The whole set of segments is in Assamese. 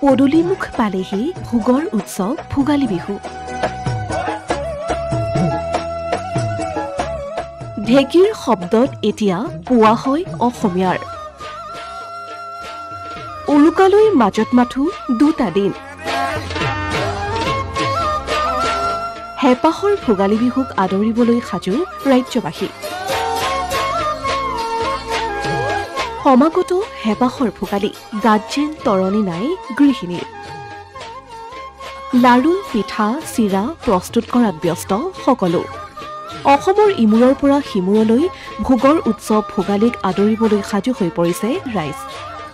পদূলিমুখ পালেহি ভোগৰ উৎসৱ ভোগালী বিহু। ঢেঁকীৰ শব্দত এতিয়া পোৱা হয় অসমীয়াৰ। উৰুকালৈ মাজত মাথো দুটা দিন। হেঁপাহৰ ভোগালী বিহুক আদৰিবলৈ সাজু ৰাজ্যবাসী। সমাগত হেঁপাহৰ ভোগালী, গাত যেন তৰণি নাই গৃহিণীৰ। লাড়ু, পিঠা, চিৰা প্ৰস্তুত কৰাত ব্যস্ত সকলো। অসমৰ ইমূৰৰ পৰা সিমূৰলৈ ভোগৰ উৎসৱ ভোগালীক আদৰিবলৈ সাজু হৈ পৰিছে ৰাইজ।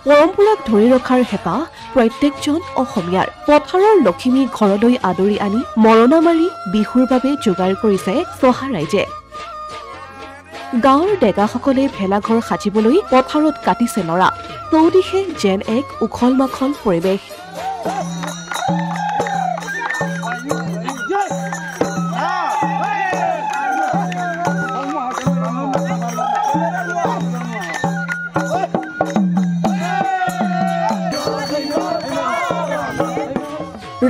পৰম্পৰাক ধৰি ৰখাৰ হেঁপাহ প্ৰত্যেকজন অসমীয়াৰ। পথাৰৰ লখিমী ঘৰলৈ আদৰি আনি মৰণা মাৰি বিহুৰ বাবে যোগাৰ কৰিছে চহা ৰাইজে। গাঁৱৰ ডেকাসকলে ভেলাঘৰ সাজিবলৈ পথাৰত কাটিছে নৰা। চৌদিশে যেন এক উখল মাখল পৰিৱেশ।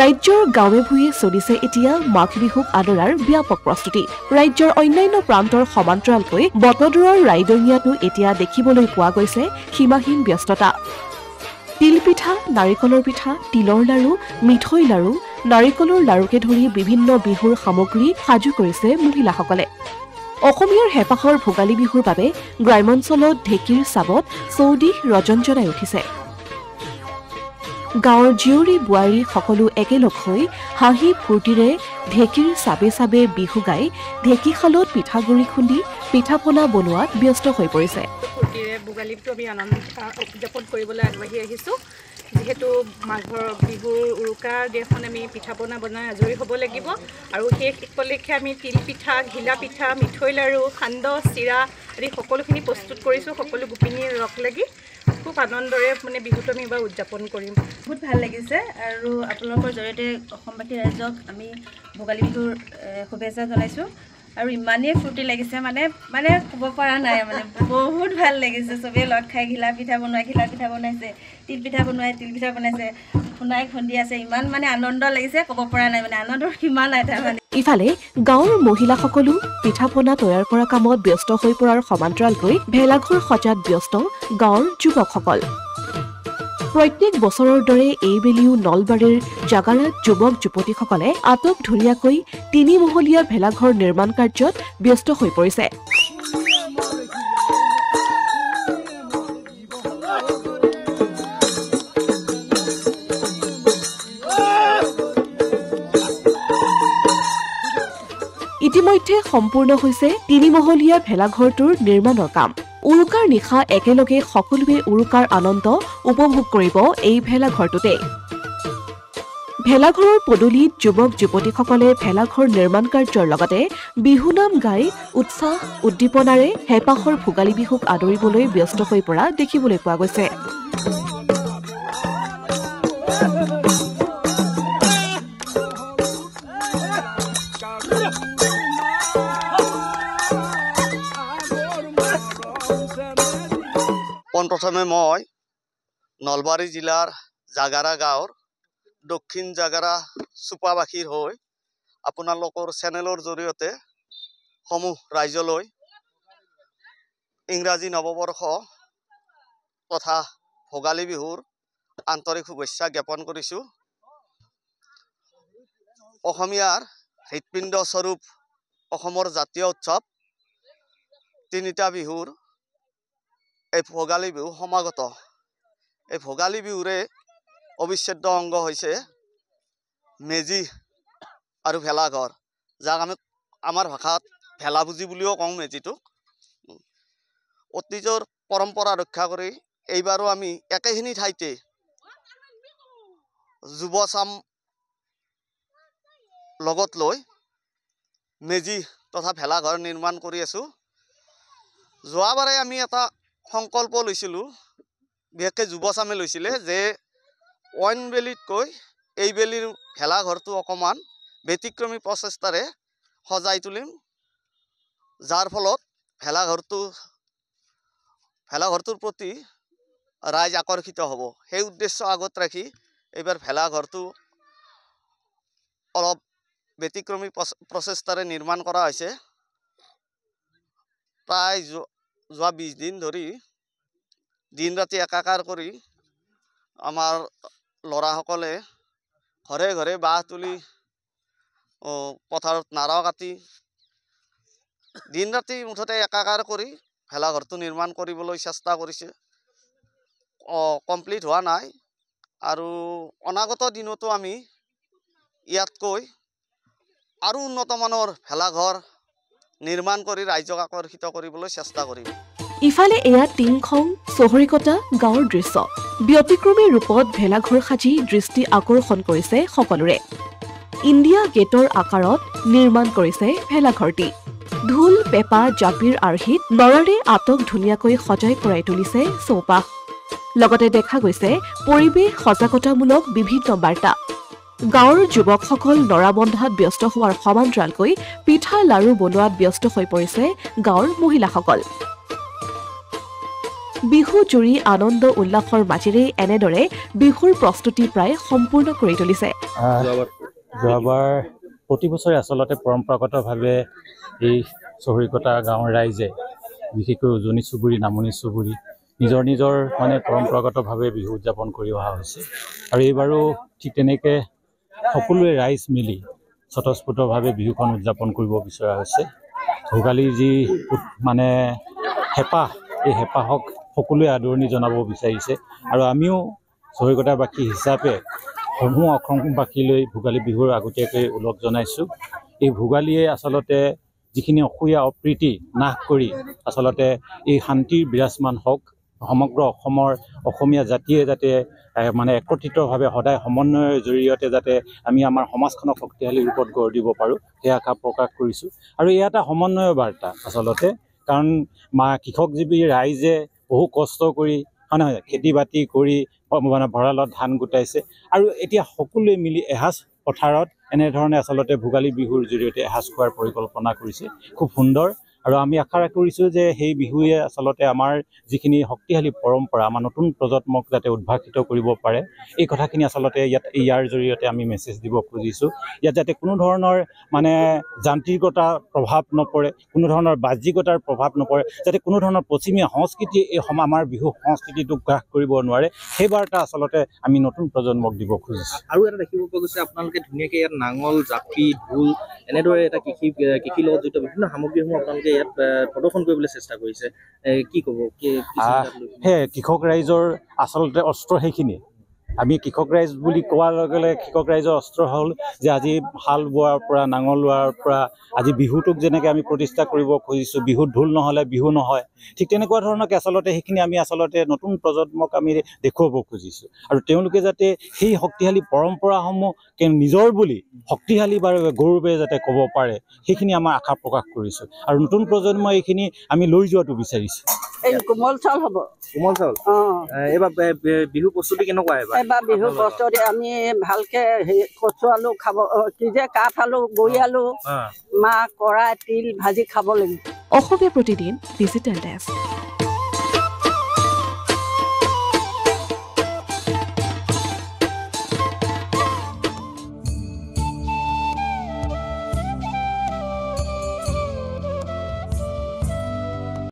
ৰাজ্যৰ গাঁৱে ভূঞে চলিছে এতিয়া মাঘ বিহুক আদৰাৰ ব্যাপক প্ৰস্তুতি। ৰাজ্যৰ অন্যান্য প্ৰান্তৰ সমান্তৰালকৈ বটদ্ৰৱাৰ ৰাইডঙিয়াতো এতিয়া দেখিবলৈ পোৱা গৈছে সীমাহীন ব্যস্ততা। তিলপিঠা, নাৰিকলৰ পিঠা, তিলৰ লাড়ু, মিঠৈ লাড়ু, নাৰিকলৰ লাড়ুকে ধৰি বিভিন্ন বিহুৰ সামগ্ৰী সাজু কৰিছে মহিলাসকলে। অসমীয়াৰ হেঁপাহৰ ভোগালী বিহুৰ বাবে গ্ৰাম্যাঞ্চলত ঢেঁকীৰ চাবত চৌদিশ ৰজনজনাই উঠিছে। গাঁৱৰ জীয়ৰী বোৱাৰী সকলো একেলগ হৈ হাঁহি ফূৰ্তিৰে ঢেঁকীৰ চাবে চাবে বিহু গাই ঢেঁকীশালত পিঠাগুৰি খুন্দি পিঠা পনা বনোৱাত ব্যস্ত হৈ পৰিছে। ফূৰ্তিৰে ভোগালীটো আমি আনন্দ উদযাপন কৰিবলৈ আগবাঢ়ি আহিছোঁ। যিহেতু মাঘৰ বিহুৰ উৰুকাৰ দিনাখন আমি পিঠা পনা বনাই আজৰি হ'ব লাগিব আৰু সেই উপলক্ষে আমি তিল পিঠা, ঘিলা পিঠা, মিঠৈ লাড়ু, সান্দহ, চিৰা আদি সকলোখিনি প্ৰস্তুত কৰিছোঁ। সকলো গোপিনীয়ে লগ লাগি খুব আনন্দৰে বিহুটো আমি এইবাৰ উদযাপন কৰিম। বহুত ভাল লাগিছে আৰু আপোনালোকৰ জৰিয়তে অসমবাসী ৰাইজক আমি ভোগালী বিহুৰ শুভেচ্ছা জনাইছোঁ আৰু ইমানেই ফূৰ্তি লাগিছে মানে ক'ব পৰা নাই। বহুত ভাল লাগিছে। চবেই লগ খাই ঘিলা পিঠা বনাইছে, তিল পিঠা বনাইছে, সোণাই খুন্দি আছে। ইমান আনন্দ লাগিছে, ক'ব পৰা নাই। আনন্দৰ সীমা নাই তাৰমানে। ইফালে গাঁৱৰ মহিলাসকলো পিঠা পনা তৈয়াৰ কৰা কামত ব্যস্ত হৈ পৰাৰ সমান্তৰালকৈ ভেলাঘৰ সজাত ব্যস্ত গাঁৱৰ যুৱকসকল। প্ৰত্যেক বছৰৰ দৰে এইবেলিও নলবাৰীৰ জাগাৰাত যুৱক যুৱতীসকলে আটকধুনীয়াকৈ ৩ মহলীয়া ভেলাঘৰ নিৰ্মাণ কাৰ্যত ব্যস্ত হৈ পৰিছে। ইতিমধ্যে সম্পূৰ্ণ হৈছে ৩ মহলীয়া ভেলাঘৰটোৰ নিৰ্মাণৰ কাম। উৰুকাৰ নিশা একেলগে সকলোৱে উৰুকাৰ আনন্দ উপভোগ কৰিব এই ভেলাঘৰটোতে। ভেলাঘৰৰ পদূলিত যুৱক যুৱতীসকলে ভেলাঘৰ নিৰ্মাণ কাৰ্যৰ লগতে বিহুনাম গাই উৎসাহ উদ্দীপনাৰে হেঁপাহৰ ভোগালী বিহুক আদৰিবলৈ ব্যস্ত হৈ পৰা দেখিবলৈ পোৱা গৈছে। পোনপ্ৰথমে মই নলবাৰী জিলাৰ জাগাৰা গাঁৱৰ দক্ষিণ জাগাৰা চুপাবাসীৰ হৈ আপোনালোকৰ চেনেলৰ জৰিয়তে সমূহ ৰাইজলৈ ইংৰাজী নৱবৰ্ষ তথা ভোগালী বিহুৰ আন্তৰিক শুভেচ্ছা জ্ঞাপন কৰিছোঁ। অসমীয়াৰ হৃৎপিণ্ড স্বৰূপ অসমৰ জাতীয় উৎসৱ 3টা বিহুৰ এই ভোগালী বিহু সমাগত। এই ভোগালী বিহুৰে অবিচ্ছেদ্য অংগ হৈছে মেজি আৰু ভেলাঘৰ, যাক আমি আমাৰ ভাষাত ভেলাভুজি বুলিও কওঁ মেজিটোক। অতীজৰ পৰম্পৰা ৰক্ষা কৰি এইবাৰো আমি একেখিনি ঠাইতে যুৱচাম লগত লৈ মেজি তথা ভেলাঘৰ নিৰ্মাণ কৰি আছোঁ। যোৱাবাৰে আমি এটা সংকল্প লৈছিলোঁ, বিশেষকৈ যুৱচামে লৈছিলে যে অইন বেলিতকৈ এই বেলিৰ ভেলাঘৰটো অকণমান ব্যতিক্ৰমী প্ৰচেষ্টাৰে সজাই তুলিম, যাৰ ফলত ভেলাঘৰটোৰ প্ৰতি ৰাইজ আকৰ্ষিত হ'ব। সেই উদ্দেশ্য আগত ৰাখি এইবাৰ ভেলাঘৰটো অলপ ব্যতিক্ৰমী প্ৰচেষ্টাৰে নিৰ্মাণ কৰা হৈছে। প্ৰায় যোৱা 20 দিন ধৰি দিন ৰাতি একাকাৰ কৰি আমাৰ ল'ৰাসকলে ঘৰে ঘৰে বাঁহ তুলি পথাৰত নাৰা কাটি দিন ৰাতি মুঠতে একাকাৰ কৰি ভেলাঘৰটো নিৰ্মাণ কৰিবলৈ চেষ্টা কৰিছে। কমপ্লিট হোৱা নাই আৰু অনাগত দিনতো আমি ইয়াতকৈ আৰু উন্নতমানৰ ভেলাঘৰ নিৰ্মাণ কৰি ৰাইজক আকৰ্ষিত কৰিবলৈ চেষ্টা কৰিম। ইফালে এয়া টিংখং চহৰিকটা গাঁৱৰ দৃশ্য। ব্যতিক্ৰমী ৰূপত ভেলাঘৰ সাজি দৃষ্টি আকৰ্ষণ কৰিছে সকলোৰে। ইণ্ডিয়া গেটৰ আকাৰত নিৰ্মাণ কৰিছে ভেলাঘৰটি। ঢোল পেঁপা জাপিৰ আৰ্হিত নৰাৰে আটক ধুনীয়াকৈ সজাই পৰাই তুলিছে চৌপাশ। লগতে দেখা গৈছে পৰিৱেশ সজাগতামূলক বিভিন্ন বাৰ্তা। গাঁৱৰ যুৱকসকল নৰা বন্ধাত ব্যস্ত হোৱাৰ সমান্তৰালকৈ পিঠা লাৰু বনোৱাত ব্যস্ত হৈ পৰিছে গাঁৱৰ মহিলাসকল। বিহু জুৰি আনন্দ উল্লাসৰ মাজেৰে এনেদৰে বিহুৰ প্ৰস্তুতি প্ৰায় সম্পূৰ্ণ কৰি তুলিছে। যোৱাবাৰ প্ৰতি বছৰে আচলতে পৰম্পৰাগতভাৱে এই চহৰিকটা গাঁৱৰ ৰাইজে বিশেষকৈ উজনি চুবুৰী নামনি চুবুৰী নিজৰ নিজৰ মানে পৰম্পৰাগতভাৱে বিহু উদযাপন কৰি অহা হৈছে। আৰু এইবাৰো ঠিক তেনেকৈ সকলোৱে ৰাইজ মিলি স্বতঃস্ফূৰ্তভাৱে বিহুখন উদযাপন কৰিব বিচৰা হৈছে। ভোগালীৰ যি মানে হেঁপাহ, এই হেঁপাহক সকলোৱে আদৰণি জনাব বিচাৰিছে। আৰু আমিও চহৰিকটাবাসী হিচাপে সমূহ অসমবাসীলৈ ভোগালী বিহুৰ আগতীয়াকৈ ওলগ জনাইছোঁ। এই ভোগালীয়ে আচলতে যিখিনি অসূয়া অপ্ৰীতি নাশ কৰি আচলতে এই শান্তিৰ বিৰাজমান হওক, সমগ্ৰ অসমৰ অসমীয়া জাতিয়ে যাতে মানে একত্ৰিতভাৱে সদায় সমন্বয়ৰ জৰিয়তে যাতে আমি আমাৰ সমাজখনক শক্তিশালী ৰূপত গঢ় দিব পাৰোঁ, সেই আশা প্ৰকাশ কৰিছোঁ। আৰু এয়া এটা সমন্বয়ৰ বাৰ্তা আচলতে, কাৰণ কৃষকজীৱী ৰাইজে বহু কষ্ট কৰি নহয় খেতি বাতি কৰি মানে ভঁৰালত ধান গোটাইছে আৰু এতিয়া সকলোৱে মিলি এসাঁজ পথাৰত এনেধৰণে আচলতে ভোগালী বিহুৰ জৰিয়তে এসাঁজ খোৱাৰ পৰিকল্পনা কৰিছে। খুব সুন্দৰ। আৰু আমি আশা কৰিছোঁ যে সেই বিহুৱে আচলতে আমাৰ যিখিনি শক্তিশালী পৰম্পৰা আমাৰ নতুন প্ৰজন্মক যাতে উদ্ভাসিত কৰিব পাৰে, এই কথাখিনি আচলতে ইয়াৰ জৰিয়তে আমি মেছেজ দিব খুজিছোঁ। ইয়াত যাতে কোনো ধৰণৰ মানে যান্ত্ৰিকতাৰ প্ৰভাৱ নপৰে, কোনো ধৰণৰ বাহ্যিকতাৰ প্ৰভাৱ নপৰে, যাতে কোনো ধৰণৰ পশ্চিমীয়া সংস্কৃতিয়ে এই আমাৰ বিহু সংস্কৃতিটোক গ্ৰাস কৰিব নোৱাৰে, সেই বাৰ্তা আচলতে আমি নতুন প্ৰজন্মক দিব খুজিছোঁ। আৰু এটা দেখিব পোৱা গৈছে আপোনালোকে ধুনীয়াকৈ ইয়াত নাঙল, জাপি, ঢোল এনেদৰে এটা কৃষিৰ লগত জড়িত বিভিন্ন সামগ্ৰীসমূহ আপোনালোকে ইয়াত প্ৰদৰ্শন কৰিবলৈ চেষ্টা কৰিছে। কি ক'ব? সেয়ে কৃষক ৰাইজৰ আচলতে অস্ত্ৰ সেইখিনি। আমি কৃষক ৰাইজ বুলি কোৱাৰ লগে লগে কৃষক ৰাইজৰ অস্ত্ৰ হ'ল যে আজি হাল বোৱাৰ পৰা নাঙল লোৱাৰ পৰা আজি বিহুটোক যেনেকৈ আমি প্ৰতিষ্ঠা কৰিব খুজিছোঁ, বিহুত ঢোল নহ'লে বিহু নহয়, ঠিক তেনেকুৱা ধৰণকে আচলতে সেইখিনি আমি আচলতে নতুন প্ৰজন্মক আমি দেখুৱাব খুজিছোঁ। আৰু তেওঁলোকে যাতে সেই শক্তিশালী পৰম্পৰাসমূহ নিজৰ বুলি শক্তিশালী বা গৌৰৱে যাতে ক'ব পাৰে, সেইখিনি আমাৰ আশা প্ৰকাশ কৰিছোঁ। আৰু নতুন প্ৰজন্মই এইখিনি আমি লৈ যোৱাটো বিচাৰিছোঁ। এই কোমল চাউল হ'ব। কোমল চাউল? এইবাৰ বিহু প্ৰস্তুতি কেনেকুৱা? এইবাৰ বিহু প্ৰস্তুতি আমি ভালকে কচু আলু খাব, কি যে কাঠ আলু, গৈ আলু, মাহ, কৰাই, তিল ভাজি খাব লাগিব। Asomiya Pratidin digital desk.